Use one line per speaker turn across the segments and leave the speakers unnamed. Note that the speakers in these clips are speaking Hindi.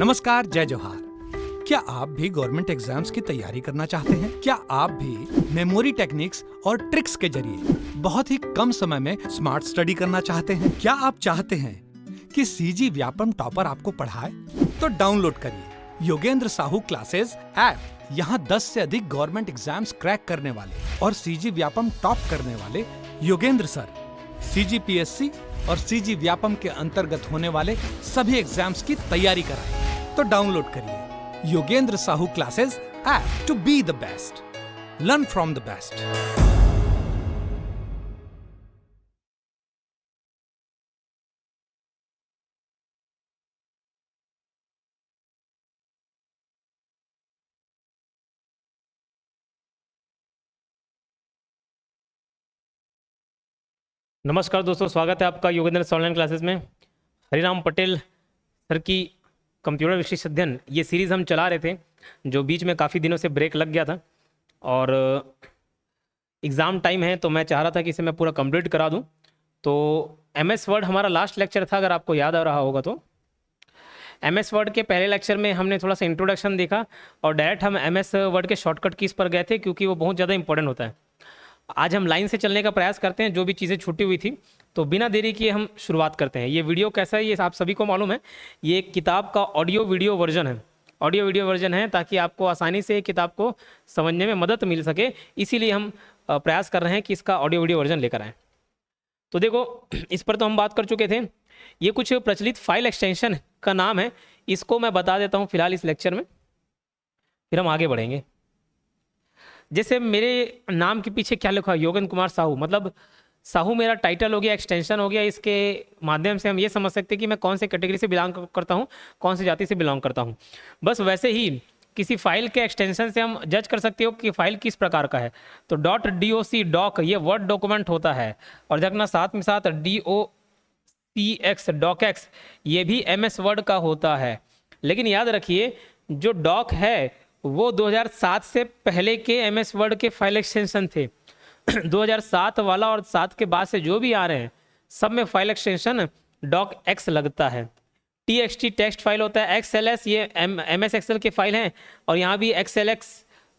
नमस्कार, जय जोहार। क्या आप भी गवर्नमेंट एग्जाम्स की तैयारी करना चाहते हैं? क्या आप भी मेमोरी टेक्निक्स और ट्रिक्स के जरिए बहुत ही कम समय में स्मार्ट स्टडी करना चाहते हैं? क्या आप चाहते हैं कि सीजी व्यापम टॉपर आपको पढ़ाए? तो डाउनलोड करिए योगेंद्र साहू क्लासेस ऐप। यहाँ 10 से अधिक गवर्नमेंट एग्जाम्स क्रैक करने वाले और सीजी व्यापम टॉप करने वाले योगेंद्र सर CGPSC और सीजी व्यापम के अंतर्गत होने वाले सभी एग्जाम्स की तैयारी कराएं। तो डाउनलोड करिए Yogendra Sahu classes app to be the best, learn from the best.
नमस्कार दोस्तों, स्वागत है आपका योगेंद्र सर ऑनलाइन क्लासेस में। हरिराम पटेल सर की कंप्यूटर विशेष अध्ययन ये सीरीज़ हम चला रहे थे, जो बीच में काफ़ी दिनों से ब्रेक लग गया था और एग्ज़ाम टाइम है तो मैं चाह रहा था कि इसे मैं पूरा कंप्लीट करा दूं। तो MS वर्ड हमारा लास्ट लेक्चर था, अगर आपको याद आ रहा होगा तो। MS वर्ड के पहले लेक्चर में हमने थोड़ा सा इंट्रोडक्शन देखा और डायरेक्ट हम MS वर्ड के शॉर्टकट कीज़ पर गए थे, क्योंकि वो बहुत ज़्यादा इंपॉर्टेंट होता है। आज हम लाइन से चलने का प्रयास करते हैं, जो भी चीज़ें छूटी हुई थी। तो बिना देरी किए हम शुरुआत करते हैं। ये वीडियो कैसा है ये आप सभी को मालूम है, ये एक किताब का ऑडियो वीडियो वर्जन है। ऑडियो वीडियो वर्जन है ताकि आपको आसानी से किताब को समझने में मदद मिल सके, इसीलिए हम प्रयास कर रहे हैं कि इसका ऑडियो वीडियो वर्जन लेकर आएँ। तो देखो, इस पर तो हम बात कर चुके थे। ये कुछ प्रचलित फाइल एक्सटेंशन का नाम है, इसको मैं बता देता हूँ फिलहाल इस लेक्चर में, फिर हम आगे बढ़ेंगे। जैसे मेरे नाम के पीछे क्या लिखा है, योगेंद्र कुमार साहू, मतलब साहू मेरा टाइटल हो गया, एक्सटेंशन हो गया। इसके माध्यम से हम ये समझ सकते हैं कि मैं कौन से कैटेगरी से बिलोंग करता हूँ, कौन सी जाति से बिलोंग करता हूँ। बस वैसे ही किसी फाइल के एक्सटेंशन से हम जज कर सकते हो कि फाइल किस प्रकार का है। तो .doc डॉक ये वर्ड डॉक्यूमेंट होता है, और देखना साथ में साथ docx docx ये भी MS वर्ड का होता है। लेकिन याद रखिए, जो डॉक है वो 2007 से पहले के MS वर्ड के फाइल एक्सटेंशन थे। 2007 वाला और 7 के बाद से जो भी आ रहे हैं सब में फाइल एक्सटेंशन docx लगता है। TXT टेक्स्ट फाइल होता है, XLS ये MS एक्सेल के फाइल हैं, और यहाँ भी XLX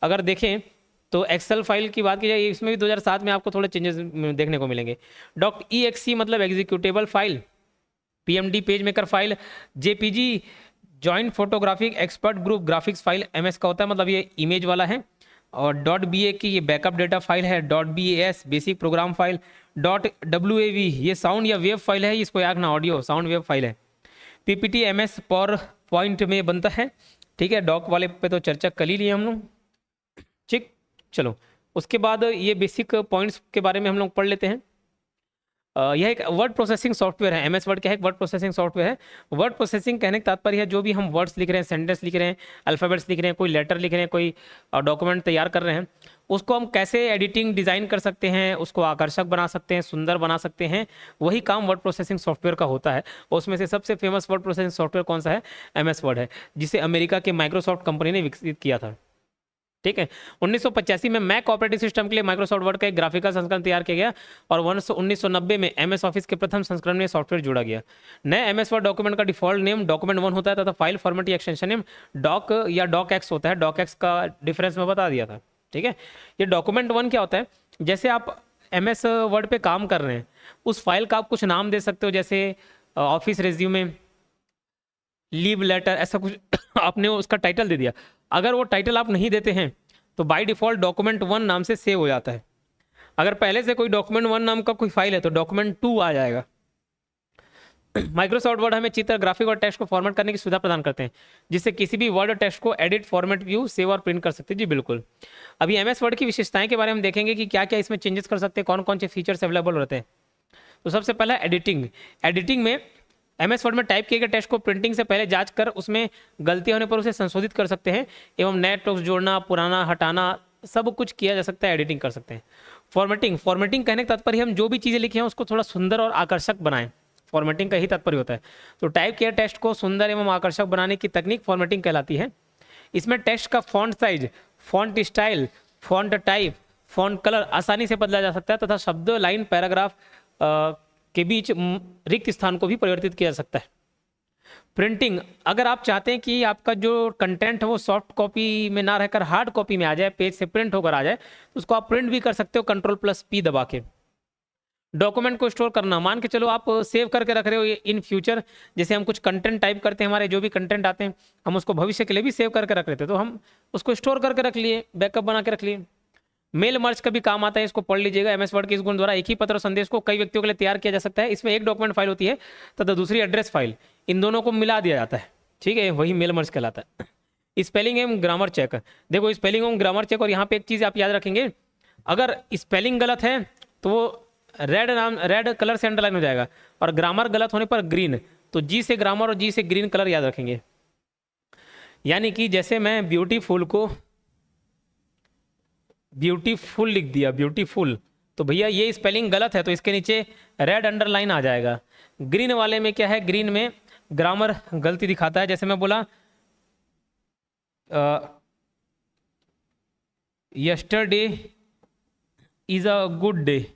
अगर देखें तो एक्सेल फाइल की बात की जाए, इसमें भी 2007 में आपको थोड़े चेंजेस देखने को मिलेंगे। .exe मतलब executable file, PMD page maker file, JPG joint photographic expert group graphics file MS का होता है, मतलब ये इमेज वाला है। और .ba की ये बैकअप डेटा फाइल है। .bas basic program file. .wav ये साउंड या वेव फाइल है, इसको याद रखना, ऑडियो साउंड वेव फाइल है। PPT MS पावर पॉइंट में बनता है, ठीक है। डॉक वाले पे तो चर्चा कर ही लिए हम लोग, ठीक। चलो, उसके बाद ये बेसिक पॉइंट्स के बारे में हम लोग पढ़ लेते हैं। यह एक वर्ड प्रोसेसिंग सॉफ्टवेयर है। MS वर्ड क्या है? एक वर्ड प्रोसेसिंग सॉफ्टवेयर है। वर्ड प्रोसेसिंग कहने का तात्पर्य है, जो भी हम वर्ड्स लिख रहे हैं, सेंटेंस लिख रहे हैं, अल्फ़ाबेट्स लिख रहे हैं, कोई लेटर लिख रहे हैं, कोई डॉक्यूमेंट तैयार कर रहे हैं, उसको हम कैसे एडिटिंग डिज़ाइन कर सकते हैं, उसको आकर्षक बना सकते हैं, सुंदर बना सकते हैं, वही काम वर्ड प्रोसेसिंग सॉफ्टवेयर का होता है। उसमें से सबसे फेमस वर्ड प्रोसेसिंग सॉफ्टवेयर कौन सा है? MS वर्ड है, जिसे अमेरिका के माइक्रोसॉफ्ट कंपनी ने विकसित किया था, ठीक है। 1985 में मैक ऑपरेटिंग सिस्टम के लिए माइक्रोसॉफ्ट वर्ड का एक ग्राफिकल संस्करण तैयार किया गया, और 1990 में MS ऑफिस के प्रथम संस्करण में सॉफ्टवेयर जोड़ा गया। नए MS वर्ड डॉक्यूमेंट का डिफॉल्ट नेम document1 होता है, तथा फाइल फॉर्मेट या एक्सटेंशन नेम डॉक या docx होता है। docx का डिफरेंस मैं बता दिया था, ठीक है। ये document1 क्या होता है? जैसे आप MS वर्ड पे काम कर रहे हैं, उस फाइल का आप कुछ नाम दे सकते हो, जैसे ऑफिस रेज्यूमे, लीव लेटर, ऐसा कुछ आपने उसका टाइटल दे दिया। अगर वो टाइटल आप नहीं देते हैं तो बाय डिफ़ॉल्ट document1 नाम से सेव हो जाता है। अगर पहले से कोई document1 नाम का कोई फाइल है तो document2 आ जाएगा। माइक्रोसॉफ्ट वर्ड हमें चित्र, ग्राफिक और टेक्स्ट को फॉर्मेट करने की सुविधा प्रदान करते हैं, जिससे किसी भी वर्ड और टेक्स्ट को एडिट, फॉर्मेट, व्यू, सेव और प्रिंट कर सकते हैं। जी बिल्कुल। अभी MS वर्ड की विशेषताएं के बारे में देखेंगे कि क्या क्या इसमें चेंजेस कर सकते हैं, कौन कौन से फीचर्स अवेलेबल रहते हैं। तो सबसे पहला एडिटिंग। एडिटिंग में MS वर्ड में टाइप किए गए टेक्स्ट को प्रिंटिंग से पहले जांच कर उसमें गलती होने पर उसे संशोधित कर सकते हैं, एवं नए टेक्स्ट जोड़ना, पुराना हटाना, सब कुछ किया जा सकता है, एडिटिंग कर सकते हैं। फॉर्मेटिंग। फॉर्मेटिंग कहने का तात्पर्य हम जो भी चीज़ें लिखे हैं उसको थोड़ा सुंदर और आकर्षक बनाएं, फॉर्मेटिंग का ही तात्पर्य होता है। तो टाइप किए टेक्स्ट को सुंदर एवं आकर्षक बनाने की तकनीक फॉर्मेटिंग कहलाती है। इसमें टेक्स्ट का font size, font style, font type, font colour आसानी से बदला जा सकता है, तथा शब्द, लाइन, पैराग्राफ के बीच रिक्त स्थान को भी परिवर्तित किया जा सकता है। प्रिंटिंग, अगर आप चाहते हैं कि आपका जो कंटेंट है वो सॉफ्ट कॉपी में ना रहकर हार्ड कॉपी में आ जाए, पेज से प्रिंट होकर आ जाए, तो उसको आप प्रिंट भी कर सकते हो Ctrl+P दबा के। डॉक्यूमेंट को स्टोर करना, मान के चलो आप सेव करके रख रहे हो इन फ्यूचर, जैसे हम कुछ कंटेंट टाइप करते हैं, हमारे जो भी कंटेंट आते हैं हम उसको भविष्य के लिए भी सेव करके रख लेते हैं, तो हम उसको स्टोर करके रख लिए, बैकअप बना के रख लिए। मेल मर्ज का भी काम आता है, इसको पढ़ लीजिएगा। एमएस वर्ड के इस गुण द्वारा एक ही पत्र और संदेश को कई व्यक्तियों के लिए तैयार किया जा सकता है। इसमें एक डॉक्यूमेंट फाइल होती है तथा दूसरी एड्रेस फाइल, इन दोनों को मिला दिया जाता है, ठीक है, वही मेल मर्ज कहलाता है। स्पेलिंग एवं ग्रामर चेक, देखो स्पेलिंग एवं ग्रामर चेक, और यहाँ पे एक चीज़ आप याद रखेंगे, अगर स्पेलिंग गलत है तो वो रेड कलर से अंडरलाइन हो जाएगा, और ग्रामर गलत होने पर ग्रीन, तो जी से ग्रामर और जी से ग्रीन कलर याद रखेंगे। यानी कि जैसे मैं ब्यूटीफुल को ब्यूटीफुल लिख दिया, ब्यूटीफुल, तो भैया ये स्पेलिंग गलत है तो इसके नीचे रेड अंडरलाइन आ जाएगा। ग्रीन वाले में क्या है, ग्रीन में ग्रामर गलती दिखाता है, जैसे मैं बोला yesterday is a good day.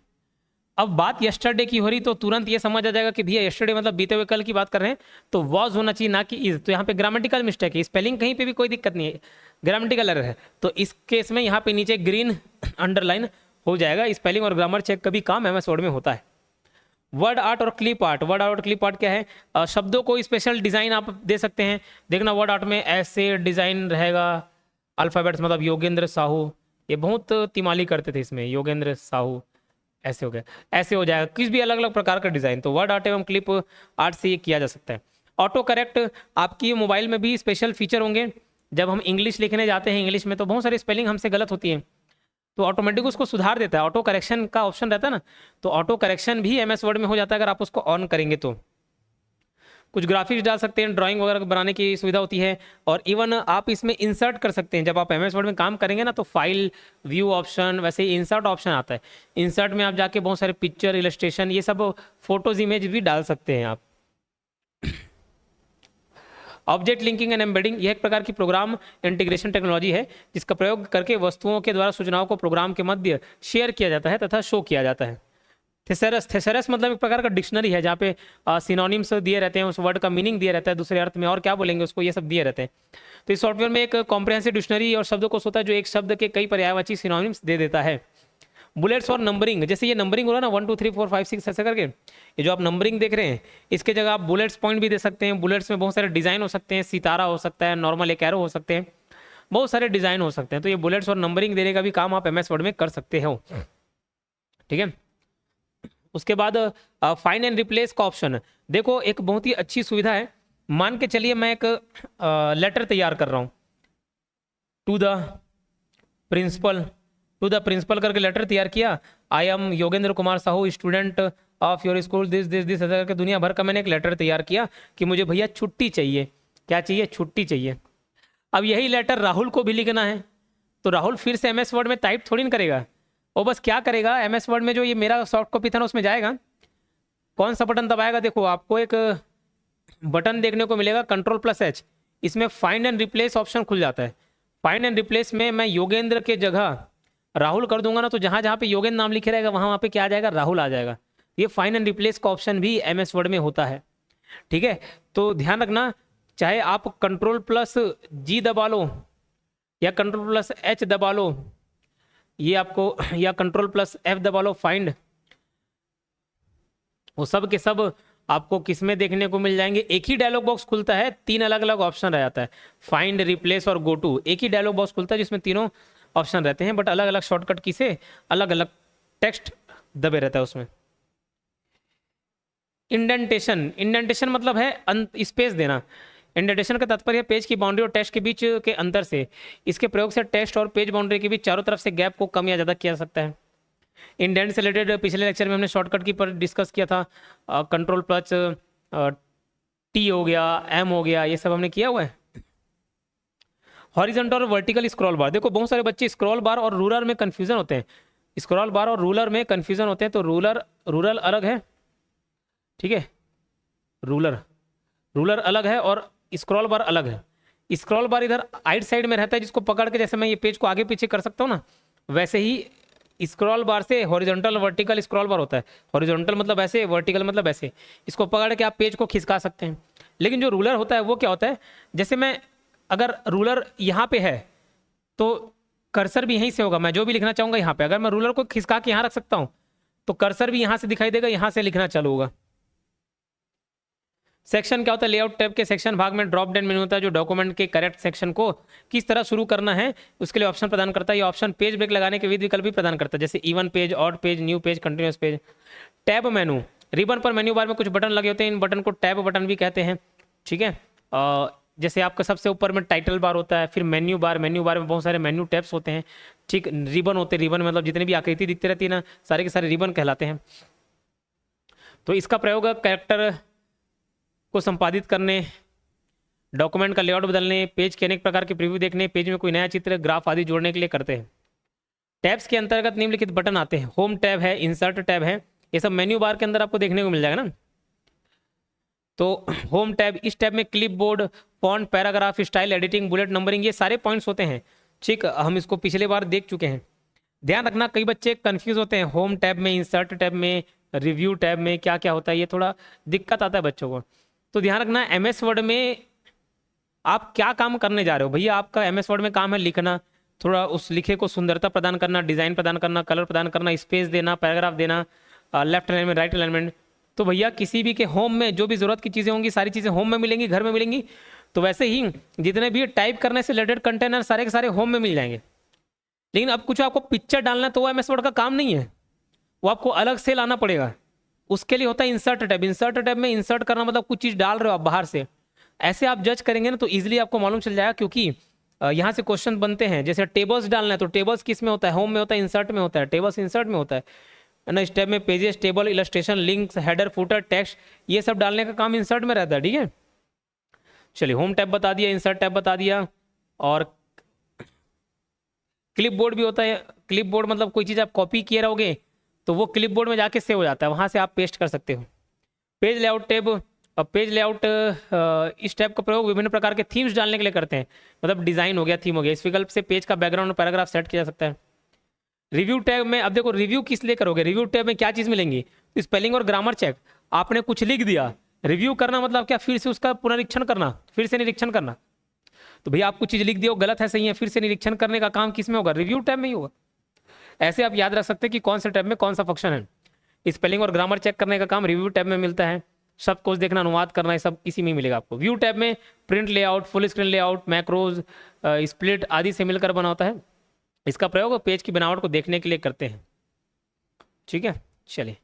अब बात यस्टरडे की हो रही तो तुरंत ये समझ आ जाएगा कि भैया यस्टरडे मतलब बीते हुए कल की बात कर रहे हैं, तो वॉज होना चाहिए ना कि इज। तो यहाँ पे ग्रामेटिकल मिस्टेक है, स्पेलिंग कहीं पे भी कोई दिक्कत नहीं है, ग्रामेटिकल एरर है, तो इस केस में यहाँ पे नीचे ग्रीन अंडरलाइन हो जाएगा। स्पेलिंग और ग्रामर चेक का भी काम एमएस वर्ड में होता है। वर्ड आर्ट और क्लिप आर्ट, वर्ड आर्ट और क्लिप आर्ट क्या है, शब्दों को स्पेशल डिजाइन आप दे सकते हैं। देखना वर्ड आर्ट में ऐसे डिजाइन रहेगा, अल्फाबेट्स, मतलब योगेंद्र साहू, ये बहुत तिमाली करते थे इसमें, योगेंद्र साहू ऐसे हो गया, ऐसे हो जाएगा, किस भी अलग अलग प्रकार का डिजाइन। तो वर्ड आर्ट एवं क्लिप आर्ट से ये किया जा सकता है। ऑटो करेक्ट, आपकी मोबाइल में भी स्पेशल फीचर होंगे, जब हम इंग्लिश लिखने जाते हैं इंग्लिश में तो बहुत सारी स्पेलिंग हमसे गलत होती है, तो ऑटोमेटिक उसको सुधार देता है, ऑटो करेक्शन का ऑप्शन रहता है ना, तो ऑटो करेक्शन भी एमएस वर्ड में हो जाता है अगर आप उसको ऑन करेंगे तो। कुछ ग्राफिक्स डाल सकते हैं, ड्राइंग वगैरह बनाने की सुविधा होती है, और इवन आप इसमें इंसर्ट कर सकते हैं। जब आप एमएस वर्ड में काम करेंगे ना तो फाइल व्यू ऑप्शन, वैसे ही इंसर्ट ऑप्शन आता है, इंसर्ट में आप जाके बहुत सारे पिक्चर, इलस्ट्रेशन, ये सब फोटोज, इमेज भी डाल सकते हैं आप। ऑब्जेक्ट लिंकिंग एंड एम्बेडिंग, यह एक प्रकार की प्रोग्राम इंटीग्रेशन टेक्नोलॉजी है जिसका प्रयोग करके वस्तुओं के द्वारा सूचनाओं को प्रोग्राम के मध्य शेयर किया जाता है तथा शो किया जाता है। थेसरस, थेसरस मतलब एक प्रकार का डिक्शनरी है जहाँ पे सिनोनिम्स दिए रहते हैं, उस वर्ड का मीनिंग दिया रहता है दूसरे अर्थ में, और क्या बोलेंगे उसको, ये सब दिए रहते हैं। तो इस सॉफ्टवेयर में एक कॉम्प्रिहेंसिव डिक्शनरी और शब्दकोश होता है जो एक शब्द के कई पर्यायवाची सिनोनिम्स दे देता है। बुलेट्स और नंबरिंग, जैसे ये नंबरिंग हो रहा है ना 1 2 3 4 5 6 ऐसे करके, ये जो आप नंबरिंग देख रहे हैं इसके जगह आप बुलेट्स पॉइंट भी दे सकते हैं। बुलेट्स में बहुत सारे डिजाइन हो सकते हैं, सितारा हो सकता है, नॉर्मल एक एरो हो सकते हैं, बहुत सारे डिजाइन हो सकते हैं। तो ये बुलेट्स और नंबरिंग देने का भी काम आप एमएस वर्ड में कर सकते हो, ठीक है। उसके बाद फाइंड एंड रिप्लेस का ऑप्शन, देखो एक बहुत ही अच्छी सुविधा है। मान के चलिए मैं एक लेटर तैयार कर रहा हूँ, टू द प्रिंसिपल करके लेटर तैयार किया, I am Yogendra Kumar Sahu student of your school this this this, ऐसा करके दुनिया भर का मैंने एक लेटर तैयार किया कि मुझे भैया छुट्टी चाहिए। क्या चाहिए? छुट्टी चाहिए। अब यही लेटर राहुल को भी लिखना है, तो राहुल फिर से एमएस वर्ड में टाइप थोड़ी ना करेगा, वो बस क्या करेगा, एमएस वर्ड में जो ये मेरा सॉफ्ट कॉपी था ना उसमें जाएगा, कौन सा बटन दबाएगा, देखो आपको एक बटन देखने को मिलेगा Ctrl+H, इसमें फाइंड एंड रिप्लेस ऑप्शन खुल जाता है। फाइंड एंड रिप्लेस में मैं योगेंद्र के जगह राहुल कर दूंगा ना, तो जहां जहां पे योगेंद्र नाम लिखे रहेगा वहां पे क्या आ जाएगा, राहुल आ जाएगा। ये फाइंड एंड रिप्लेस का ऑप्शन भी एमएस वर्ड में होता है, ठीक है। तो ध्यान रखना, चाहे आप Ctrl+G दबा लो या Ctrl+H दबा लो, ये आपको, या Ctrl+F दबा लो, फाइंड, वो सब के सब आपको किस में देखने को मिल जाएंगे। एक ही डायलॉग बॉक्स खुलता है, 3 अलग अलग ऑप्शन रह जाता है, फाइंड, रिप्लेस और गो टू, एक ही डायलॉग बॉक्स खुलता है जिसमें तीनों ऑप्शन रहते हैं, बट अलग अलग शॉर्टकट की से अलग अलग टेक्स्ट दबे रहता है उसमें। इंडेंटेशन, इंडेंटेशन मतलब है स्पेस देना। इंडेंटेशन का तात्पर्य है पेज की बाउंड्री और टेक्स्ट के बीच के अंतर से। इसके प्रयोग से टेक्स्ट और पेज बाउंड्री के बीच चारों तरफ से गैप को कम या ज़्यादा किया जा सकता है। इंडेंट से रिलेटेड पिछले लेक्चर में हमने शॉर्टकट की पर डिस्कस किया था, Ctrl+T हो गया, M हो गया, ये सब हमने किया हुआ है। हॉरिजॉन्टल और वर्टिकल स्क्रॉल बार, देखो बहुत सारे बच्चे स्क्रॉल बार और रूलर में कंफ्यूजन होते हैं, स्क्रॉल बार और रूलर में कंफ्यूजन होते हैं। तो रूलर अलग है, ठीक है, रूलर अलग है और स्क्रॉल बार अलग है। स्क्रॉल बार इधर राइट साइड में रहता है, जिसको पकड़ के जैसे मैं ये पेज को आगे पीछे कर सकता हूँ ना, वैसे ही स्क्रॉल बार से हॉरिजॉन्टल वर्टिकल स्क्रॉल बार होता है। हॉरिजॉन्टल मतलब ऐसे, वर्टिकल मतलब ऐसे, इसको पकड़ के आप पेज को खिसका सकते हैं। लेकिन जो रूलर होता है वो क्या होता है, जैसे मैं अगर रूलर यहाँ पे है तो कर्सर भी यहीं से होगा, मैं जो भी लिखना चाहूँगा यहाँ पे, अगर मैं रूलर को खिसका के यहाँ रख सकता हूँ तो कर्सर भी यहाँ से दिखाई देगा, यहाँ से लिखना चालू होगा। सेक्शन क्या होता है, लेआउट टैब के सेक्शन भाग में ड्रॉप डाउन मेन्यू होता है जो डॉक्यूमेंट के करेक्ट सेक्शन को किस तरह शुरू करना है उसके लिए ऑप्शन प्रदान करता है। ये ऑप्शन पेज ब्रेक लगाने के विविध विकल्प भी प्रदान करता है, जैसे even page, odd page, new page, continuous page. Tab मेनू, रिबन पर मेन्यू बार में कुछ बटन लगे होते हैं, इन बटन को टैब बटन भी कहते हैं। ठीक है, जैसे आपका सबसे ऊपर में टाइटल बार होता है, फिर मेन्यू बार में बहुत सारे मेन्यू टैब्स होते हैं। ठीक, रिबन होते हैं, रिबन मतलब जितने भी आकृति दिखती रहती है ना, सारे के सारे रिबन कहलाते हैं। तो इसका प्रयोग कैरेक्टर को संपादित करने, डॉक्यूमेंट का लेआउट बदलने, पेज के अनेक प्रकार के प्रीव्यू देखने, पेज में कोई नया चित्र, ग्राफ आदि जोड़ने के लिए करते हैं। टैब्स के अंतर्गत निम्नलिखित बटन आते हैं, होम टैब है, इंसर्ट टैब है, ये सब मेन्यू बार के अंदर आपको देखने को मिल जाएगा ना। तो होम टैब, इस टैब में clip board, font, paragraph, style, editing, bullet numbering, ये सारे पॉइंट्स होते हैं। ठीक, हम इसको पिछले बार देख चुके हैं। ध्यान रखना, कई बच्चे कंफ्यूज होते हैं होम टैब में, इंसर्ट टैब में, रिव्यू टैब में क्या क्या होता है, ये थोड़ा दिक्कत आता है बच्चों को। तो ध्यान रखना, एमएस वर्ड में आप क्या काम करने जा रहे हो भैया, आपका एमएस वर्ड में काम है लिखना, थोड़ा उस लिखे को सुंदरता प्रदान करना, डिजाइन प्रदान करना, कलर प्रदान करना, स्पेस देना, पैराग्राफ देना, लेफ्ट अलाइनमेंट, राइट अलाइनमेंट। तो भैया किसी भी के होम में जो भी जरूरत की चीज़ें होंगी सारी चीज़ें होम में मिलेंगी, घर में मिलेंगी। तो वैसे ही जितने भी टाइप करने से रिलेटेड कंटेनर सारे के सारे होम में मिल जाएंगे। लेकिन अब कुछ आपको पिक्चर डालना है तो वो एमएस वर्ड का काम नहीं है, वो आपको अलग से लाना पड़ेगा। उसके लिए होता है इंसर्ट टैब। इंसर्ट टैब में इंसर्ट करना मतलब कुछ चीज़ डाल रहे हो आप बाहर से, ऐसे आप जज करेंगे ना तो इजीली आपको मालूम चल जाएगा। क्योंकि यहाँ से क्वेश्चन बनते हैं, जैसे टेबल्स डालना है तो टेबल्स किस में होता है, होम में होता है, इंसर्ट में होता है, टेबल्स इंसर्ट में होता है ना। इस टैब में pages, table, illustration, links, header, footer, text, ये सब डालने का काम इंसर्ट में रहता है। ठीक है, चलिए होम टैब बता दिया, इंसर्ट टैब बता दिया। और क्लिप बोर्ड भी होता है। क्लिप बोर्ड मतलब कोई चीज़ आप कॉपी किए रहोगे तो वो क्लिप बोर्ड में जाके सेव हो जाता है, वहाँ से आप पेस्ट कर सकते हो। Page layout tab, page layout इस टैब का प्रयोग विभिन्न प्रकार के थीम्स डालने के लिए करते हैं, मतलब डिज़ाइन हो गया, थीम हो गया। इस विकल्प से पेज का बैकग्राउंड और पैराग्राफ सेट किया जा सकता है। रिव्यू टैब में अब देखो, रिव्यू किस लिए करोगे, रिव्यू टैब में क्या चीज़ मिलेंगी, स्पेलिंग और ग्रामर चेक। आपने कुछ लिख दिया, रिव्यू करना मतलब क्या, फिर से उसका पुनरीक्षण करना, फिर से निरीक्षण करना। तो भैया आप कुछ चीज़ लिख दियो, गलत है सही है, फिर से निरीक्षण करने का काम किस में होगा, रिव्यू टैब में ही होगा। ऐसे आप याद रख सकते हैं कि कौन से टैब में कौन सा फंक्शन है। स्पेलिंग और ग्रामर चेक करने का काम रिव्यू टैब में मिलता है। शब्द कोश देखना, अनुवाद करना, ये सब इसी में मिलेगा आपको। व्यू टैब में print layout, full screen layout, macros, split आदि से मिलकर बना होता है। इसका प्रयोग पेज की बनावट को देखने के लिए करते हैं। ठीक है, चलिए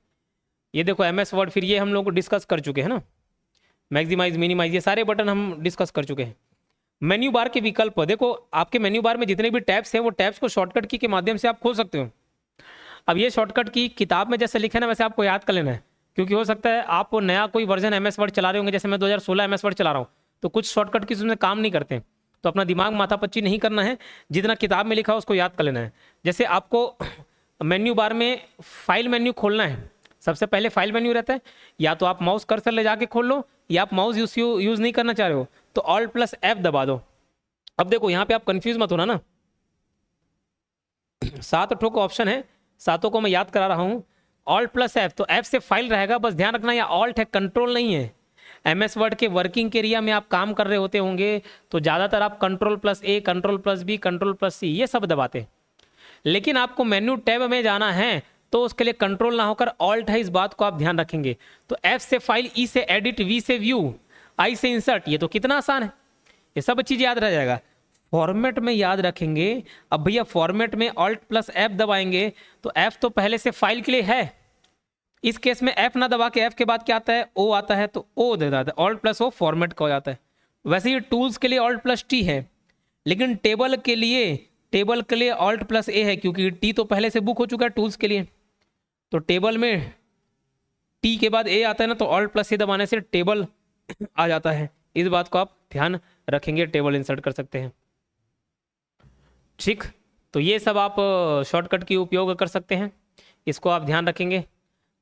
ये देखो एमएस वर्ड, फिर ये हम लोग डिस्कस कर चुके हैं ना, मैक्सिमाइज, मिनिमाइज, ये सारे बटन हम डिस्कस कर चुके हैं। मेन्यू बार के विकल्प, देखो आपके मेन्यू बार में जितने भी टैब्स हैं वो टैब्स को शॉर्टकट की के माध्यम से आप खोल सकते हो। अब ये शॉर्टकट की किताब में जैसे लिखे ना वैसे आपको याद कर लेना है, क्योंकि हो सकता है आप नया कोई वर्जन एमएस वर्ड चला रहे होंगे, जैसे मैं 2016 एमएस वर्ड चला रहा हूँ, तो कुछ शॉर्टकट की उसमें काम नहीं करते। तो अपना दिमाग माथापच्ची नहीं करना है, जितना किताब में लिखा है उसको याद कर लेना है। जैसे आपको मेन्यू बार में फाइल मेन्यू खोलना है, सबसे पहले फाइल मेन्यू रहता है, या तो आप माउस कर्सर ले जाके खोल लो, या आप माउस यूज नहीं करना चाह रहे हो तो Alt+F दबा दो। अब देखो यहाँ पे आप कंफ्यूज मत होना ना, 7 ठोक ऑप्शन है, सातों को मैं याद करा रहा हूँ। Alt+F, तो F से फाइल रहेगा, बस ध्यान रखना या ऑल्ट है, कंट्रोल नहीं है। एमएस वर्ड के वर्किंग के एरिया में आप काम कर रहे होते होंगे तो ज़्यादातर आप Ctrl+A, Ctrl+B, Ctrl+C ये सब दबाते हैं। लेकिन आपको मेन्यू टैब में जाना है तो उसके लिए कंट्रोल ना होकर ऑल्ट है, इस बात को आप ध्यान रखेंगे। तो F से फाइल, E से एडिट, V से व्यू, I से इंसर्ट, ये तो कितना आसान है, ये सब चीज़ याद रह जाएगा। फॉर्मेट में याद रखेंगे, अब भैया फॉर्मेट में Alt+F दबाएंगे तो F तो पहले से फाइल के लिए है, इस केस में F ना दबा के F के बाद क्या आता है, O आता है, तो O दे देता है, Alt+O फॉर्मेट का हो जाता है। वैसे ही टूल्स के लिए Alt+T है, लेकिन टेबल के लिए Alt+A है, क्योंकि T तो पहले से बुक हो चुका है टूल्स के लिए। तो टेबल में T के बाद A आता है ना, तो Alt+A दबाने से टेबल आ जाता है। इस बात को आप ध्यान रखेंगे, टेबल इंसर्ट कर सकते हैं। ठीक, तो ये सब आप शॉर्टकट की उपयोग कर सकते हैं, इसको आप ध्यान रखेंगे।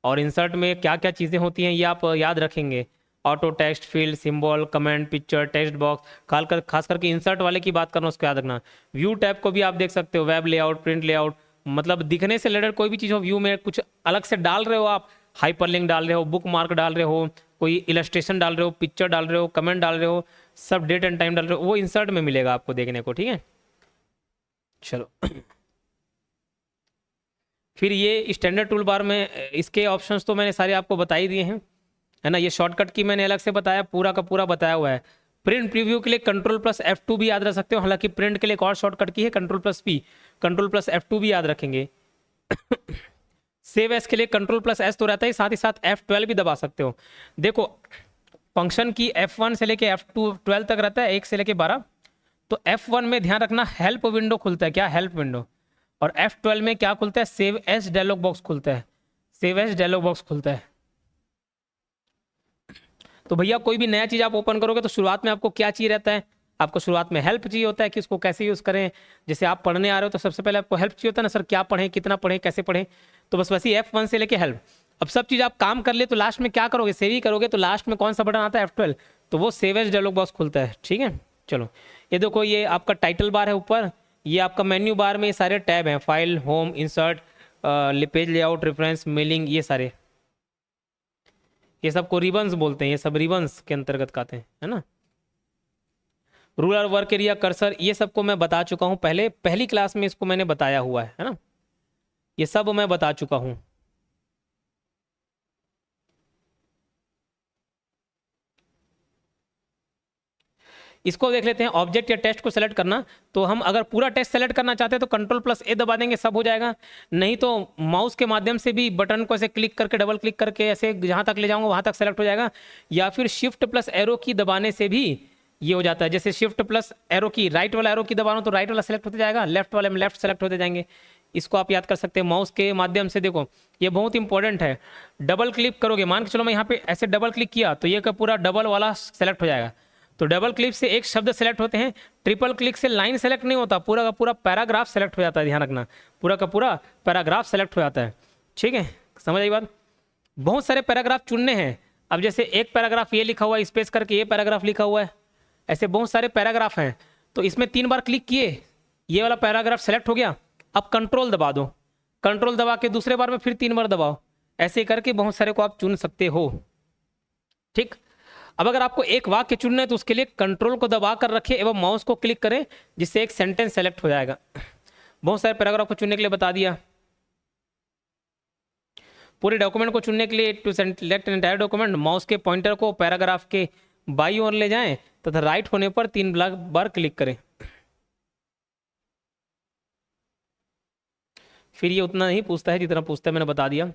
और इंसर्ट में क्या क्या चीज़ें होती हैं ये आप याद रखेंगे। Auto text, field, symbol, comment, picture, text box, खास करके इंसर्ट वाले की बात करना, उसको याद रखना। व्यू टैब को भी आप देख सकते हो, वेब लेआउट, प्रिंट लेआउट, मतलब दिखने से रिलेटेड कोई भी चीज़ हो, व्यू में कुछ अलग से डाल रहे हो आप, हाइपरलिंक डाल रहे हो, बुक मार्क डाल रहे हो, कोई इलस्ट्रेशन डाल रहे हो, पिक्चर डाल रहे हो, कमेंट डाल रहे हो, सब डेट एंड टाइम डाल रहे हो, वो इंसर्ट में मिलेगा आपको देखने को, ठीक है। चलो फिर ये स्टैंडर्ड टूल बार में इसके ऑप्शंस तो मैंने सारे आपको बता ही दिए हैं, है ना। ये शॉर्टकट की मैंने अलग से बताया, पूरा का पूरा बताया हुआ है। प्रिंट प्रीव्यू के लिए Ctrl+F2 भी याद रख सकते हो, हालांकि प्रिंट के लिए एक और शॉर्टकट की है Ctrl+P, Ctrl+F2 भी याद रखेंगे। सेव एस के लिए Ctrl+S तो रहता है, साथ ही साथ F12 भी दबा सकते हो। देखो फंक्शन की F1 से लेके F12 तक रहता है, 1 से लेके 12। तो F1 में ध्यान रखना हेल्प विंडो खुलता है, क्या हेल्प विंडो, और F12 में क्या खुलता है, सेव एस डायलॉग बॉक्स खुलता है, सेव एस डायलॉग बॉक्स खुलता है। तो भैया कोई भी नया चीज़ आप ओपन करोगे तो शुरुआत में आपको क्या चाहिए रहता है, आपको शुरुआत में हेल्प चाहिए होता है कि उसको कैसे यूज़ करें। जैसे आप पढ़ने आ रहे हो तो सबसे पहले आपको हेल्प चाहिए होता है ना, सर क्या पढ़ें, कितना पढ़ें, कैसे पढ़ें, तो बस वैसे ही F1 से लेके हेल्प। अब सब चीज़ आप काम कर ले तो लास्ट में क्या करोगे, सेव ही करोगे, तो लास्ट में कौन सा बटन आता है, F12, तो वो सेव एज डायलॉग बॉक्स खुलता है, ठीक है। चलो ये देखो, ये आपका टाइटल बार है ऊपर, ये आपका मेन्यू बार में ये सारे टैब हैं, file, home, insert, page layout, reference, mailing, ये सारे, ये सबको रिबन्स बोलते हैं, ये सब रिबन्स के अंतर्गत आते हैं, है ना। रूलर, वर्क एरिया, कर्सर, ये सबको मैं बता चुका हूँ पहले, पहली क्लास में इसको मैंने बताया हुआ है ना, ये सब मैं बता चुका हूँ। इसको देख लेते हैं, ऑब्जेक्ट या टेक्स्ट को सेलेक्ट करना। तो हम अगर पूरा टेक्स्ट सेलेक्ट करना चाहते हैं तो Ctrl+A दबा देंगे, सब हो जाएगा। नहीं तो माउस के माध्यम से भी बटन को ऐसे क्लिक करके, डबल क्लिक करके ऐसे जहाँ तक ले जाऊंगा वहाँ तक सेलेक्ट हो जाएगा, या फिर Shift+Arrow की दबाने से भी ये हो जाता है। जैसे Shift+Arrow की, राइट वाला एरो की दबाना तो राइट वाला सेलेक्ट होते जाएगा, लेफ्ट वाले में लेफ्ट सेलेक्ट होते जाएंगे। इसको आप याद कर सकते हैं माउस के माध्यम से। देखो ये बहुत इंपॉर्टेंट है, डबल क्लिक करोगे, मान के चलो मैं यहाँ पे ऐसे डबल क्लिक किया तो ये का पूरा डबल वाला सेलेक्ट हो जाएगा। तो डबल क्लिक से एक शब्द सेलेक्ट होते हैं, ट्रिपल क्लिक से लाइन सेलेक्ट नहीं होता, पूरा का पूरा पैराग्राफ सेलेक्ट हो जाता है, ध्यान रखना, पूरा का पूरा पैराग्राफ सेलेक्ट हो जाता है, ठीक है, समझ आई बात। बहुत सारे पैराग्राफ चुनने हैं। अब जैसे एक पैराग्राफ ये लिखा हुआ है, स्पेस करके ये पैराग्राफ लिखा हुआ है, ऐसे बहुत सारे पैराग्राफ हैं। तो इसमें 3 बार क्लिक किए, ये वाला पैराग्राफ सेलेक्ट हो गया, अब कंट्रोल दबा दो, कंट्रोल दबा के दूसरे बार में फिर 3 बार दबाओ, ऐसे करके बहुत सारे को आप चुन सकते हो, ठीक। अब अगर आपको एक वाक्य चुनना है तो उसके लिए कंट्रोल को दबा कर रखें एवं माउस को क्लिक करें, जिससे एक सेंटेंस सेलेक्ट हो जाएगा। बहुत सारे पैराग्राफ को चुनने के लिए बता दिया। पूरे डॉक्यूमेंट को चुनने के लिए to select entire document, mouse के पॉइंटर को पैराग्राफ के बाईं ओर ले जाएं तथा राइट होने पर 3 बार क्लिक करें। फिर ये उतना नहीं पूछता है जितना पूछता है, मैंने बता दिया।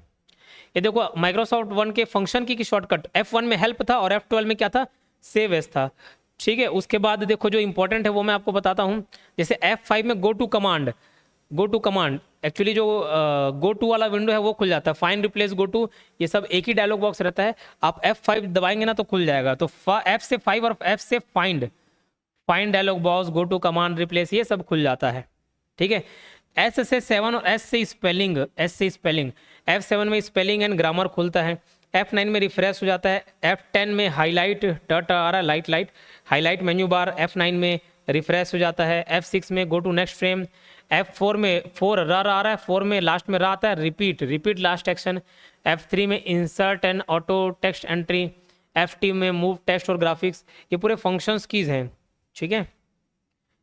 ये देखो माइक्रोसॉफ्ट वर्ड के फंक्शन की शॉर्टकट F1 में हेल्प था और F12 में क्या था, सेव एज था, ठीक है। उसके बाद देखो जो इंपॉर्टेंट है वो मैं आपको बताता हूँ। जैसे F5 में go to command, go to command actually जो गो टू वाला विंडो है वो खुल जाता है, फाइंड, रिप्लेस, गो टू, ये सब एक ही डायलॉग बॉक्स रहता है। आप F5 दबाएंगे ना तो खुल जाएगा। तो F से 5 और F से find, find dialog box, go to command, replace, ये सब खुल जाता है, ठीक है। S से 7 और S से स्पेलिंग, S से स्पेलिंग, F7 में स्पेलिंग एंड ग्रामर खुलता है, F9 में रिफ्रेश हो जाता है, F10 में हाईलाइट ट आ रहा है, light light highlight menu bar F9 में रिफ्रेश हो जाता है, F6 में go to next frame, F4 में 4 आ रहा है, 4 में लास्ट में आता है repeat, repeat last action, F3 में insert and auto text entry, F2 में मूव टेक्स्ट और ग्राफिक्स, ये पूरे फंक्शंस कीज हैं, ठीक है।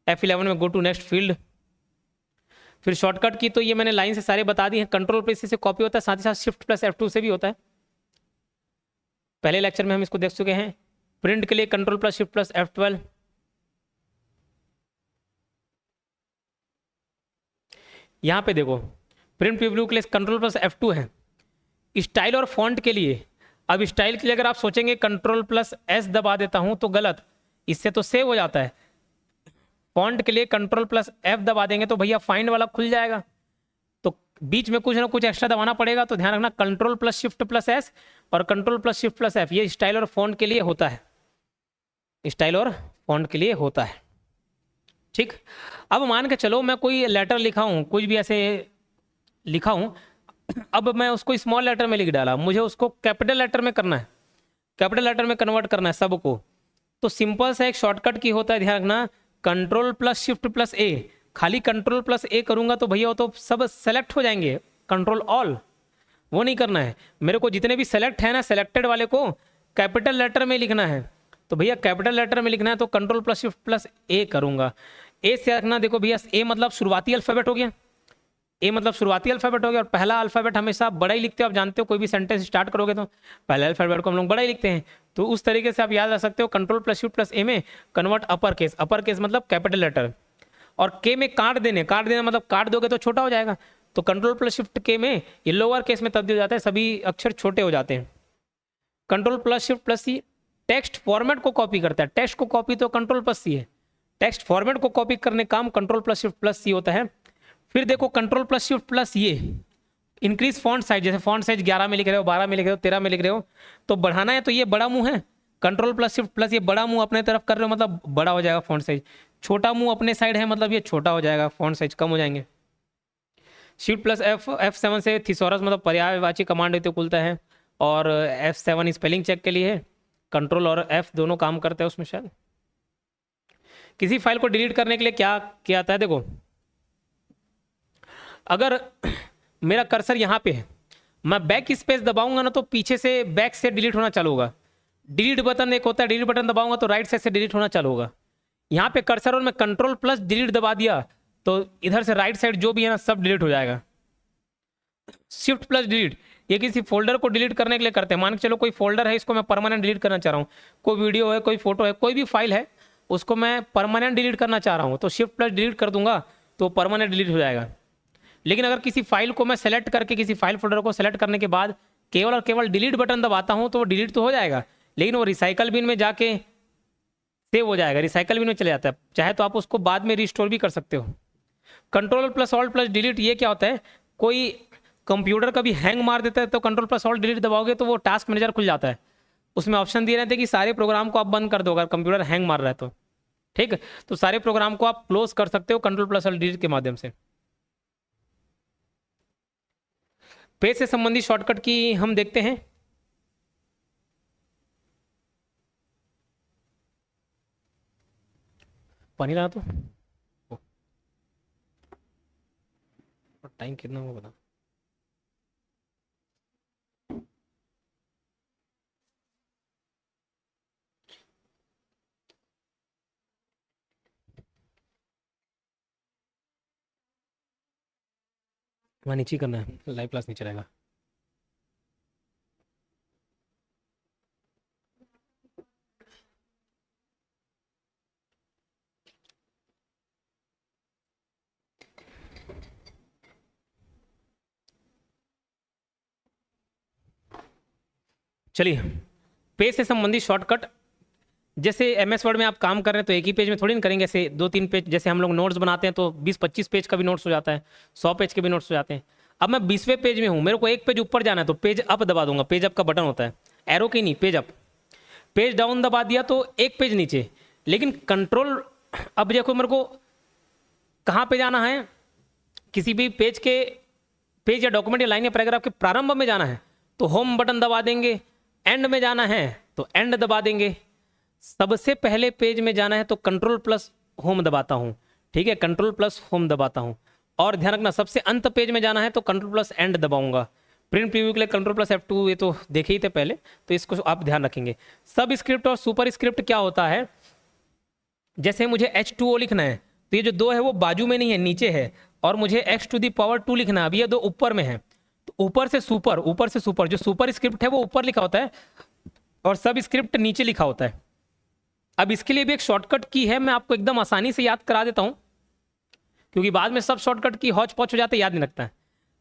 F11 में गो टू नेक्स्ट फील्ड। फिर शॉर्टकट की तो ये मैंने लाइन से सारे बता दी हैं। Ctrl+C से कॉपी होता है, साथ ही साथ Shift+F2 से भी होता है, पहले लेक्चर में हम इसको देख चुके हैं। प्रिंट के लिए Ctrl+Shift+F12, यहाँ पे देखो प्रिंट प्रीव्यू के लिए Ctrl+F2 है। स्टाइल और फॉन्ट के लिए, अब स्टाइल के लिए अगर आप सोचेंगे Ctrl+S दबा देता हूं तो गलत, इससे तो सेव हो जाता है। फॉन्ट के लिए Ctrl+F दबा देंगे तो भैया फाइंड वाला खुल जाएगा, तो बीच में कुछ ना कुछ एक्स्ट्रा दबाना पड़ेगा। तो ध्यान रखना Ctrl+Shift+S और Ctrl+Shift+F, ये स्टाइल और फॉन्ट के लिए होता है, स्टाइल और फॉन्ट के लिए होता है, ठीक। अब मान के चलो मैं कोई लेटर लिखा हूं, कुछ भी ऐसे लिखा हूं, अब मैं उसको स्मॉल लेटर में लिख डाला, मुझे उसको कैपिटल लेटर में करना है, कैपिटल लेटर में कन्वर्ट करना है सबको। तो सिंपल सा एक शॉर्टकट की होता है, ध्यान रखना Ctrl+Shift+A, खाली Ctrl+A करूंगा तो भैया वो तो सब सेलेक्ट हो जाएंगे, कंट्रोल ऑल वो नहीं करना है। मेरे को जितने भी सेलेक्ट है ना, सेलेक्टेड वाले को कैपिटल लेटर में लिखना है तो भैया कैपिटल लेटर में लिखना है तो कंट्रोल प्लस शिफ्ट प्लस ए करूंगा। ए से रखना, देखो भैया ए मतलब शुरुआती अल्फाबेट हो गया, ए मतलब शुरुआती अल्फाबेट हो गया, और पहला अल्फाबेट हमेशा बड़ा ही लिखते हो, आप जानते हो कोई भी सेंटेंस स्टार्ट करोगे तो पहले अल्फाबेट को हम लोग बड़ा ही लिखते हैं, तो उस तरीके से आप याद रख सकते हो कंट्रोल प्लस शिफ्ट प्लस ए में कन्वर्ट अपर केस मतलब कैपिटल लेटर, और के में काट देना मतलब काट दोगे तो छोटा हो जाएगा, तो कंट्रोल प्लस शिफ्ट के में ये लोअर केस में तब्दील हो जाता है, सभी अक्षर छोटे हो जाते हैं। कंट्रोल प्लस शिफ्ट प्लस सी टेक्स्ट फॉर्मेट को कॉपी करता है, टेक्स्ट को कॉपी तो कंट्रोल प्लस सी है, टेक्स्ट फॉर्मेट को कॉपी करने काम कंट्रोल प्लस शिफ्ट प्लस सी होता है। फिर देखो कंट्रोल प्लस शिफ्ट प्लस ये इंक्रीज फॉन्ट साइज, जैसे फॉन्ट साइज 11 में लिख रहे हो, 12 में लिख रहे हो, 13 में लिख रहे हो, तो बढ़ाना है तो ये बड़ा मुंह है, कंट्रोल प्लस शिफ्ट प्लस ये बड़ा मुंह अपने तरफ कर रहे हो मतलब बड़ा हो जाएगा फॉन्ट साइज, छोटा मुंह अपने साइड है मतलब ये छोटा हो जाएगा, फॉन्ट साइज कम हो जाएंगे। शिफ्ट प्लस F7 से थिसॉरस मतलब पर्यायवाची कमांड होती खुलता है, और F7 स्पेलिंग चेक के लिए है, कंट्रोल और F दोनों काम करते हैं उसमें। शायद किसी फाइल को डिलीट करने के लिए क्या किया आता है, देखो अगर मेरा कर्सर यहाँ पे है, मैं बैक स्पेस दबाऊंगा ना तो पीछे से बैक से डिलीट होना चालू होगा, डिलीट बटन एक होता है, डिलीट बटन दबाऊंगा तो राइट साइड से डिलीट होना चालू होगा। यहाँ पे कर्सर और मैं कंट्रोल प्लस डिलीट दबा दिया तो इधर से राइट साइड जो भी है ना सब डिलीट हो जाएगा। शिफ्ट प्लस डिलीट ये किसी फोल्डर को डिलीट करने के लिए करते हैं, मान के चलो कोई फोल्डर है इसको मैं परमानेंट डिलीट करना चाह रहा हूँ, कोई वीडियो है, कोई फोटो है, कोई भी फाइल है उसको मैं परमानेंट डिलीट करना चाह रहा हूँ, तो शिफ्ट प्लस डिलीट कर दूंगा तो परमानेंट डिलीट हो जाएगा। लेकिन अगर किसी फाइल को मैं सेलेक्ट करके किसी फाइल फोल्डर को सेलेक्ट करने के बाद केवल और केवल डिलीट बटन दबाता हूँ तो वो डिलीट तो हो जाएगा, लेकिन वो रिसाइकल बिन में जाके सेव हो जाएगा, रिसाइकल बिन में चले जाता है, चाहे तो आप उसको बाद में रिस्टोर भी कर सकते हो। Control plus alt plus delete ये क्या होता है, कोई कंप्यूटर कभी हैंग मार देता है तो कंट्रोल प्लस ऑल्ट डिलीट दबाओगे तो वो टास्क मैनेजर खुल जाता है, उसमें ऑप्शन दिए रहते हैं कि सारे प्रोग्राम को आप बंद कर दो अगर कंप्यूटर हैंग मार रहा है तो, ठीक है, तो सारे प्रोग्राम को आप क्लोज कर सकते हो कंट्रोल प्लस ऑल्ट डिलीट के माध्यम से। पेज से संबंधित शॉर्टकट की हम देखते हैं। पानी लाना तो टाइम कितना हुआ बता। वहाँ नीचे करना है, लाइव क्लास नीचे रहेगा। चलिए पेज से संबंधित शॉर्टकट, जैसे MS वर्ड में आप काम कर रहे हैं तो एक ही पेज में थोड़ी ना करेंगे, ऐसे 2-3 पेज, जैसे हम लोग नोट्स बनाते हैं तो 20-25 पेज का भी नोट्स हो जाता है, 100 पेज के भी नोट्स हो जाते हैं। अब मैं 20वें पेज में हूँ, मेरे को एक पेज ऊपर जाना है तो पेज अप दबा दूंगा, पेज अप का बटन होता है, एरो की नहीं, पेज अप। पेज डाउन दबा दिया तो एक पेज नीचे, लेकिन कंट्रोल, अब देखो मेरे को कहाँ पे जाना है, किसी भी पेज के, पेज या डॉक्यूमेंट या लाइन या पैराग्राफ के प्रारंभ में जाना है तो होम बटन दबा देंगे, एंड में जाना है तो एंड दबा देंगे, सबसे पहले पेज में जाना है तो कंट्रोल प्लस होम दबाता हूं, ठीक है, कंट्रोल प्लस होम दबाता हूं, और ध्यान रखना सबसे अंत पेज में जाना है तो कंट्रोल प्लस एंड दबाऊंगा। प्रिंट प्रीव्यू के लिए कंट्रोल प्लस F2 ये तो देखे ही थे पहले, तो इसको आप ध्यान रखेंगे। सब स्क्रिप्ट और सुपर स्क्रिप्ट क्या होता है, जैसे मुझे H2O लिखना है तो ये जो 2 है वो बाजू में नहीं है, नीचे है, और मुझे x⁻2 लिखना है, अभी ये 2 ऊपर में है, तो ऊपर से सुपर, जो सुपर स्क्रिप्ट है वो ऊपर लिखा होता है और सब स्क्रिप्ट नीचे लिखा होता है। अब इसके लिए भी एक शॉर्टकट की है, मैं आपको एकदम आसानी से याद करा देता हूं, क्योंकि बाद में सब शॉर्टकट की हौच पौच हो जाते, याद नहीं लगता है।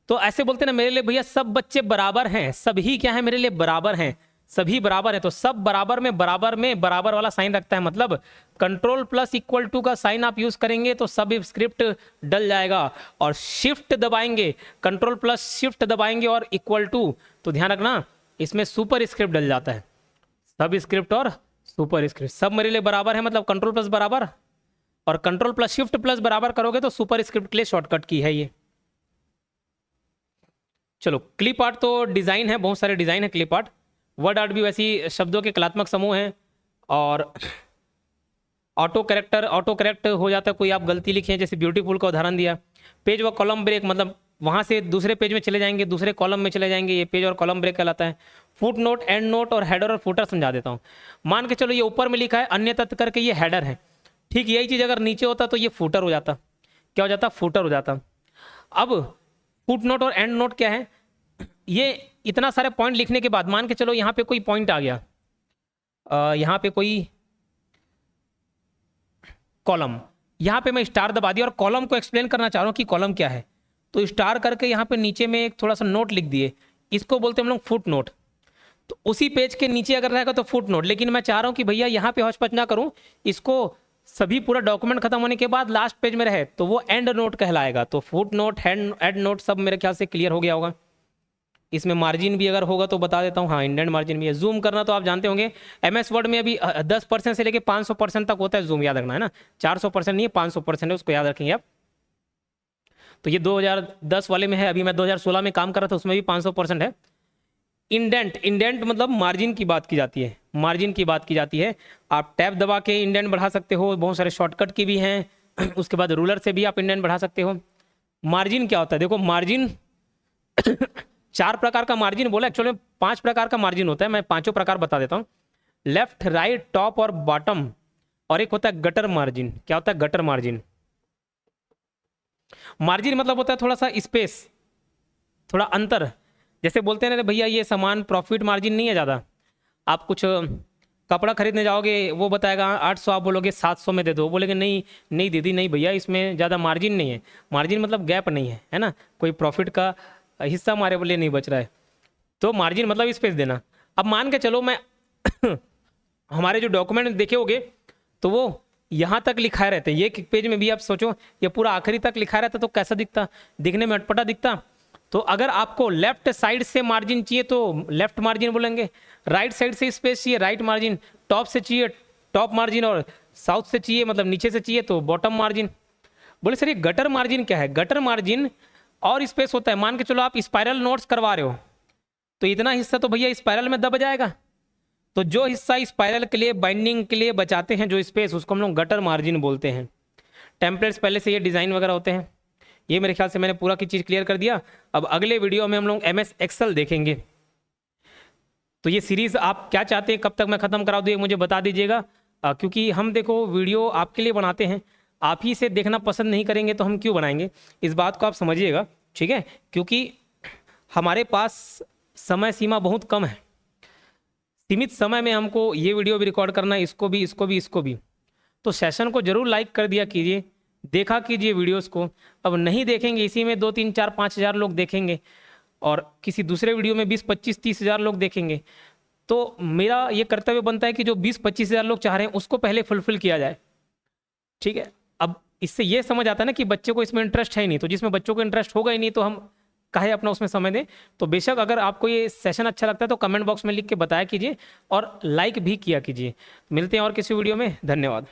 तो ऐसे बोलते ना, मेरे लिए भैया सब बच्चे बराबर हैं, सभी क्या है मेरे लिए बराबर हैं, सभी बराबर है, तो सब बराबर में बराबर वाला साइन रखता है, मतलब कंट्रोल प्लस इक्वल टू का साइन आप यूज करेंगे तो सब स्क्रिप्ट डल जाएगा, और शिफ्ट दबाएंगे, कंट्रोल प्लस शिफ्ट दबाएंगे और इक्वल टू, तो ध्यान रखना इसमें सुपर स्क्रिप्ट डल जाता है, सब स्क्रिप्ट और सुपर स्क्रिप्ट सब मेरे लिए बराबर है, मतलब कंट्रोल प्लस बराबर, और कंट्रोल प्लस शिफ्ट प्लस बराबर करोगे तो सुपर स्क्रिप्ट के लिए शॉर्टकट की है ये। चलो क्लिप आर्ट तो डिजाइन है, बहुत सारे डिजाइन है क्लिप आर्ट, वर्ड आर्ट भी वैसी शब्दों के कलात्मक समूह हैं, और ऑटो करेक्ट हो जाता है, कोई आप गलती लिखे हैं जैसे ब्यूटीफुल का उदाहरण दिया, पेज व कॉलम ब्रेक मतलब वहाँ से दूसरे पेज में चले जाएंगे, दूसरे कॉलम में चले जाएंगे, ये पेज और कॉलम ब्रेक कहलाता है। फुट नोट, एंड नोट और हेडर और फुटर समझा देता हूँ। मान के चलो ये ऊपर में लिखा है अन्य तथ्य करके, ये हेडर है। ठीक यही चीज़ अगर नीचे होता तो ये फुटर हो जाता। क्या हो जाता? फुटर हो जाता। अब फुट नोट और एंड नोट क्या है? ये इतना सारे पॉइंट लिखने के बाद मान के चलो यहाँ पे कोई पॉइंट आ गया, यहाँ पे कोई कॉलम, यहाँ पे मैं स्टार दबा दिया और कॉलम को एक्सप्लेन करना चाह रहा हूँ कि कॉलम क्या है, तो स्टार करके यहाँ पे नीचे में एक थोड़ा सा नोट लिख दिए, इसको बोलते हैं हम लोग फुट नोट। तो उसी पेज के नीचे अगर रहेगा तो फुट नोट, लेकिन मैं चाह रहा हूँ कि भैया यहाँ पे हौच-पच ना करूँ, इसको सभी पूरा डॉक्यूमेंट खत्म होने के बाद लास्ट पेज में रहे तो वो एंड नोट कहलाएगा। तो फुट नोट, एंड नोट सब मेरे ख्याल से क्लियर हो गया होगा। इसमें मार्जिन भी अगर होगा तो बता देता हूँ, हाँ इंडेंट मार्जिन भी है। जूम करना तो आप जानते होंगे, MS वर्ड में अभी 10% से लेके 500% तक होता है जूम, याद रखना है ना, 400% नहीं है, 500% है, उसको याद रखेंगे आप। तो ये 2010 वाले में है, अभी मैं 2016 में काम कर रहा था, उसमें भी 500% है। इंडेंट मतलब मार्जिन की बात की जाती है, मार्जिन की बात की जाती है। आप टैब दबा के इंडेंट बढ़ा सकते हो, बहुत सारे शॉर्टकट की भी हैं। उसके बाद रूलर से भी आप इंडेंट बढ़ा सकते हो। मार्जिन क्या होता है? देखो मार्जिन 4 प्रकार का मार्जिन बोला, एक्चुअली 5 प्रकार का मार्जिन होता है, मैं पांचों प्रकार बता देता हूँ। लेफ्ट, राइट, टॉप और बॉटम, और एक होता है गटर मार्जिन। क्या होता है? Gutter margin. मार्जिन मतलब होता है थोड़ा सा स्पेस, थोड़ा अंतर। जैसे बोलते हैं ना भैया ये सामान प्रॉफिट मार्जिन नहीं है ज़्यादा, आप कुछ कपड़ा खरीदने जाओगे वो बताएगा 800, आप बोलोगे 700 में दे दो, बोलेंगे नहीं नहीं दीदी नहीं भैया इसमें ज़्यादा मार्जिन नहीं है। मार्जिन मतलब गैप नहीं है, है ना, कोई प्रॉफिट का हिस्सा हमारे लिए नहीं बच रहा है। तो मार्जिन मतलब स्पेस देना। अब मान के चलो मैं हमारे जो डॉक्यूमेंट देखे होगे तो वो यहाँ तक लिखा रहते हैं, ये पेज में भी आप सोचो ये पूरा आखिरी तक लिखा रहता तो कैसा दिखता? दिखने में अटपटा दिखता। तो अगर आपको लेफ्ट साइड से मार्जिन चाहिए तो लेफ्ट मार्जिन बोलेंगे, राइट साइड से स्पेस चाहिए राइट मार्जिन, टॉप से चाहिए टॉप मार्जिन, और साउथ से चाहिए मतलब नीचे से चाहिए तो बॉटम मार्जिन। बोले सर ये गटर मार्जिन क्या है? गटर मार्जिन और स्पेस होता है। मान के चलो आप स्पाइरल नोट्स करवा रहे हो तो इतना हिस्सा तो भैया स्पाइरल में दब जाएगा, तो जो हिस्सा स्पाइरल के लिए बाइंडिंग के लिए बचाते हैं जो स्पेस, उसको हम लोग गटर मार्जिन बोलते हैं। टेम्पलेट्स पहले से ये डिज़ाइन वगैरह होते हैं। ये मेरे ख्याल से मैंने पूरा की चीज़ क्लियर कर दिया। अब अगले वीडियो में हम लोग MS एक्सेल देखेंगे। तो ये सीरीज़ आप क्या चाहते हैं कब तक मैं ख़त्म करा दूँ ये मुझे बता दीजिएगा, क्योंकि हम देखो वीडियो आपके लिए बनाते हैं, आप ही से देखना पसंद नहीं करेंगे तो हम क्यों बनाएंगे, इस बात को आप समझिएगा, ठीक है। क्योंकि हमारे पास समय सीमा बहुत कम है, सीमित समय में हमको ये वीडियो भी रिकॉर्ड करना है, इसको भी। तो सेशन को ज़रूर लाइक कर दिया कीजिए, देखा कीजिए वीडियोस को। अब नहीं देखेंगे इसी में 2, 3, 4, 5 हज़ार लोग देखेंगे और किसी दूसरे वीडियो में 20, 25, 30 हज़ार लोग देखेंगे। तो मेरा ये कर्तव्य बनता है कि जो 20, 25 हज़ार लोग चाह रहे हैं उसको पहले फुलफिल किया जाए, ठीक है। अब इससे ये समझ आता है ना कि बच्चे को इसमें इंटरेस्ट है ही नहीं, तो जिसमें बच्चों को इंटरेस्ट होगा ही नहीं तो हम काहे अपना उसमें समय दें। तो बेशक अगर आपको ये सेशन अच्छा लगता है तो कमेंट बॉक्स में लिख के बताया कीजिए और लाइक भी किया कीजिए। मिलते हैं और किसी वीडियो में, धन्यवाद।